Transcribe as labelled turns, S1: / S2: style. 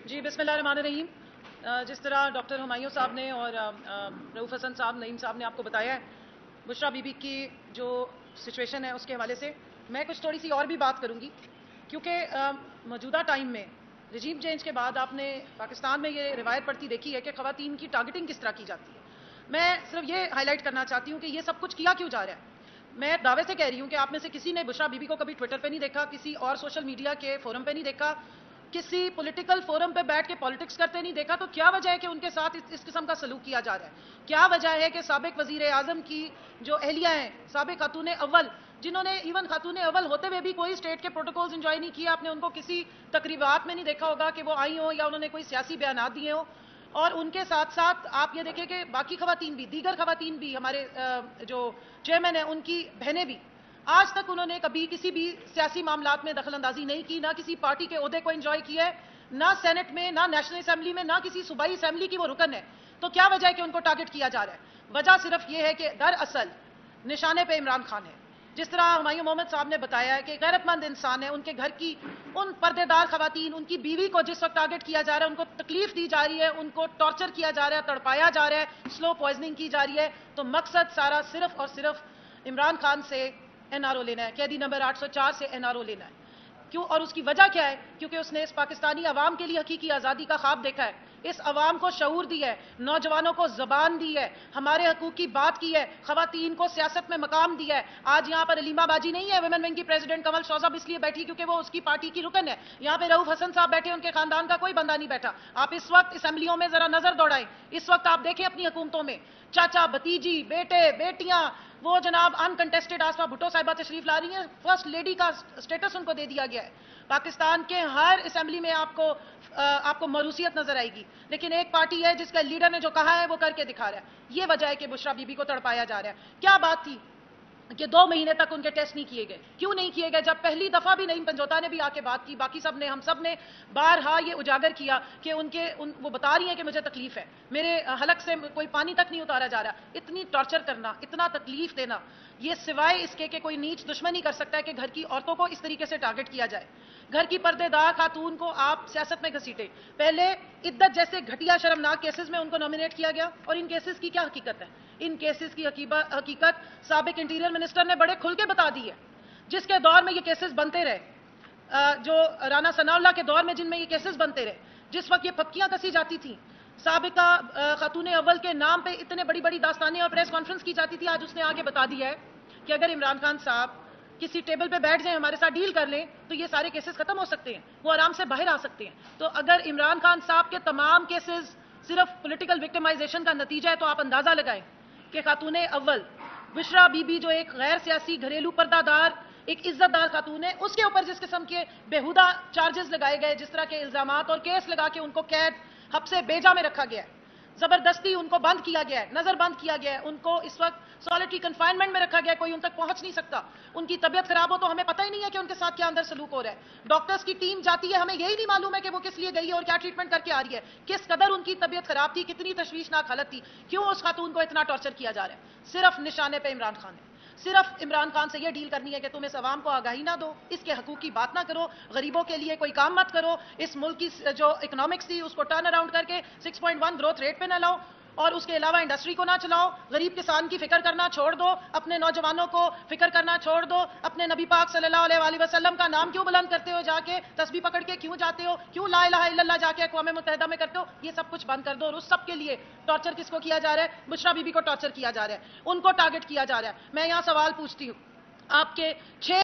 S1: جی بسم اللہ الرحمن الرحیم۔ جس طرح ڈاکٹر ہمایوں صاحب نے اور رؤف حسن صاحب نعیم صاحب نے آپ کو بتایا ہے بشرا بی بی کی جو سچویشن ہے اس کے حوالے سے میں کچھ تھوڑی سی اور بھی بات کروں گی، کیونکہ موجودہ ٹائم میں رجیم چینج کے بعد آپ نے پاکستان میں یہ روایت پڑتی دیکھی ہے کہ خواتین کی ٹارگٹنگ کس طرح کی جاتی ہے۔ میں صرف یہ ہائی لائٹ کرنا چاہتی ہوں کہ یہ سب کچھ کیا کیوں جا رہا ہے۔ میں دعوے سے کہہ رہی ہوں کہ آپ میں سے کسی نے بشرا بی بی کو کبھی ٹویٹر پہ نہیں دیکھا، کسی اور سوشل میڈیا کے فورم پہ نہیں دیکھا، کسی پولیٹیکل فورم پہ بیٹھ کے پالیٹکس کرتے نہیں دیکھا، تو کیا وجہ ہے کہ ان کے ساتھ اس قسم کا سلوک کیا جا رہا ہے؟ کیا وجہ ہے کہ سابق وزیر اعظم کی جو اہلیہ ہیں، سابق خاتون اول، جنہوں نے ایون خاتون اول ہوتے ہوئے بھی کوئی اسٹیٹ کے پروٹوکولز انجوائے نہیں کیا، آپ نے ان کو کسی تقریبات میں نہیں دیکھا ہوگا کہ وہ آئی ہوں یا انہوں نے کوئی سیاسی بیانات دیے ہوں، اور ان کے ساتھ ساتھ آپ یہ دیکھیں کہ باقی خواتین بھی، دیگر خواتین بھی، ہمارے جو چیئرمین ہیں ان کی بہنیں بھی، آج تک انہوں نے کبھی کسی بھی سیاسی معاملات میں دخل اندازی نہیں کی، نہ کسی پارٹی کے عہدے کو انجوائے کیا ہے، نہ سینٹ میں، نہ نیشنل اسمبلی میں، نہ کسی صوبائی اسمبلی کی وہ رکن ہے۔ تو کیا وجہ ہے کہ ان کو ٹارگٹ کیا جا رہا ہے؟ وجہ صرف یہ ہے کہ دراصل نشانے پہ عمران خان ہے۔ جس طرح ہمایوں محمد صاحب نے بتایا ہے کہ غیرت مند انسان ہے، ان کے گھر کی ان پردے دار خواتین، ان کی بیوی کو جس وقت ٹارگٹ کیا جا رہا ہے، ان کو تکلیف دی جا رہی ہے، ان کو ٹارچر کیا جا رہا ہے، تڑپایا جا رہا ہے، سلو پوائزننگ کی جا رہی ہے، تو مقصد سارا صرف اور صرف عمران خان سے این آر او لینا ہے، قیدی نمبر 804 سے این آر او لینا ہے۔ کیوں؟ اور اس کی وجہ کیا ہے؟ کیونکہ اس نے اس پاکستانی عوام کے لیے حقیقی آزادی کا خواب دیکھا ہے، اس عوام کو شعور دی ہے، نوجوانوں کو زبان دی ہے، ہمارے حقوق کی بات کی ہے، خواتین کو سیاست میں مقام دیا ہے۔ آج یہاں پر علیمہ باجی نہیں ہے ویمن ونگ کی پریزیڈنٹ، کنول شوزب اس لیے بیٹھی کیونکہ وہ اس کی پارٹی کی رکن ہے۔ یہاں پہ رؤف حسن صاحب بیٹھے، ان کے خاندان کا کوئی بندہ نہیں بیٹھا۔ آپ اس وقت اسمبلیوں میں ذرا نظر دوڑائیں، اس وقت آپ دیکھیں اپنی حکومتوں میں چاچا، بھتیجی، بیٹے، بیٹیاں، وہ جناب انکنٹیسٹڈ آسما بھٹو صاحبہ تشریف لا رہی ہیں، فرسٹ لیڈی کا سٹیٹس ان کو دے دیا گیا ہے۔ پاکستان کے ہر اسمبلی میں آپ کو موروثیت نظر آئے گی، لیکن ایک پارٹی ہے جس کا لیڈر نے جو کہا ہے وہ کر کے دکھا رہا ہے۔ یہ وجہ ہے کہ بشرا بی بی کو تڑپایا جا رہا ہے۔ کیا بات تھی کہ 2 مہینے تک ان کے ٹیسٹ نہیں کیے گئے؟ کیوں نہیں کیے گئے؟ جب پہلی دفعہ بھی نعیم پنجوتا نے بھی آ کے بات کی، باقی سب نے، ہم سب نے بارہا یہ اجاگر کیا کہ وہ بتا رہی ہیں کہ مجھے تکلیف ہے، میرے حلق سے کوئی پانی تک نہیں اتارا جا رہا۔ اتنی ٹارچر کرنا، اتنا تکلیف دینا، یہ سوائے اس کے کہ کوئی نیچ دشمن ہی کر سکتا ہے کہ گھر کی عورتوں کو اس طریقے سے ٹارگٹ کیا جائے۔ گھر کی پردے دار خاتون کو آپ سیاست میں گھسیٹے۔ پہلے عدت جیسے گھٹیا شرمناک کیسز میں ان کو نامینیٹ کیا گیا، اور ان کیسز کی کیا حقیقت ہے؟ ان کیسز کی حقیقت سابق انٹیریئر منسٹر نے بڑے کھل کے بتا دی ہے، جس کے دور میں یہ کیسز بنتے رہے، جو رانا ثناء اللہ کے دور میں جن میں یہ کیسز بنتے رہے، جس وقت یہ پھپکیاں کسی جاتی تھیں، سابقہ خاتون اول کے نام پہ اتنے بڑی بڑی داستانیں اور پریس کانفرنس کی جاتی تھی، آج اس نے آگے بتا دیا ہے کہ اگر عمران خان صاحب کسی ٹیبل پہ بیٹھ جائیں، ہمارے ساتھ ڈیل کر لیں، تو یہ سارے کیسز ختم ہو سکتے ہیں، وہ آرام سے باہر آ سکتے ہیں۔ تو اگر عمران خان صاحب کے تمام کیسز صرف پولیٹیکل وکٹمائزیشن کا نتیجہ ہے، تو آپ اندازہ لگائیں کہ خاتون اول بشرا بی بی جو ایک غیر سیاسی گھریلو پردہ دار ایک عزت دار خاتون ہے، اس کے اوپر جس قسم کے بیہودہ چارجز لگائے گئے، جس طرح کے الزامات اور کیس لگا کے ان کو قید حبس بیجا میں رکھا گیا ہے، زبردستی ان کو بند کیا گیا ہے، نظر بند کیا گیا ہے، ان کو اس وقت سالٹری کنفائنمنٹ میں رکھا گیا ہے، کوئی ان تک پہنچ نہیں سکتا۔ ان کی طبیعت خراب ہو تو ہمیں پتہ ہی نہیں ہے کہ ان کے ساتھ کیا اندر سلوک ہو رہا ہے۔ ڈاکٹرز کی ٹیم جاتی ہے، ہمیں یہی نہیں معلوم ہے کہ وہ کس لیے گئی ہے اور کیا ٹریٹمنٹ کر کے آ رہی ہے، کس قدر ان کی طبیعت خراب تھی، کتنی تشویشناک حالت تھی، کیوں اس خاتون کو اتنا ٹارچر کیا جا رہا ہے؟ صرف نشانے پہ عمران خان ہے۔ صرف عمران خان سے یہ ڈیل کرنی ہے کہ تم اس عوام کو آگاہی نہ دو، اس کے حقوق کی بات نہ کرو، غریبوں کے لیے کوئی کام مت کرو، اس ملک کی جو اکنامکس تھی اس کو ٹرن اراؤنڈ کر کے 6.1 گروتھ ریٹ پہ نہ لاؤ، اور اس کے علاوہ انڈسٹری کو نہ چلاؤ، غریب کسان کی فکر کرنا چھوڑ دو، اپنے نوجوانوں کو فکر کرنا چھوڑ دو، اپنے نبی پاک صلی اللہ علیہ وآلہ وسلم کا نام کیوں بلند کرتے ہو، جا کے تسبیح پکڑ کے کیوں جاتے ہو، کیوں لا الہ الا اللہ جا کے اقوام متحدہ میں کرتے ہو، یہ سب کچھ بند کر دو۔ اور اس سب کے لیے ٹارچر کس کو کیا جا رہا ہے؟ بشرا بی بی کو ٹارچر کیا جا رہا ہے، ان کو ٹارگٹ کیا جا رہا ہے۔ میں یہاں سوال پوچھتی ہوں، آپ کے 6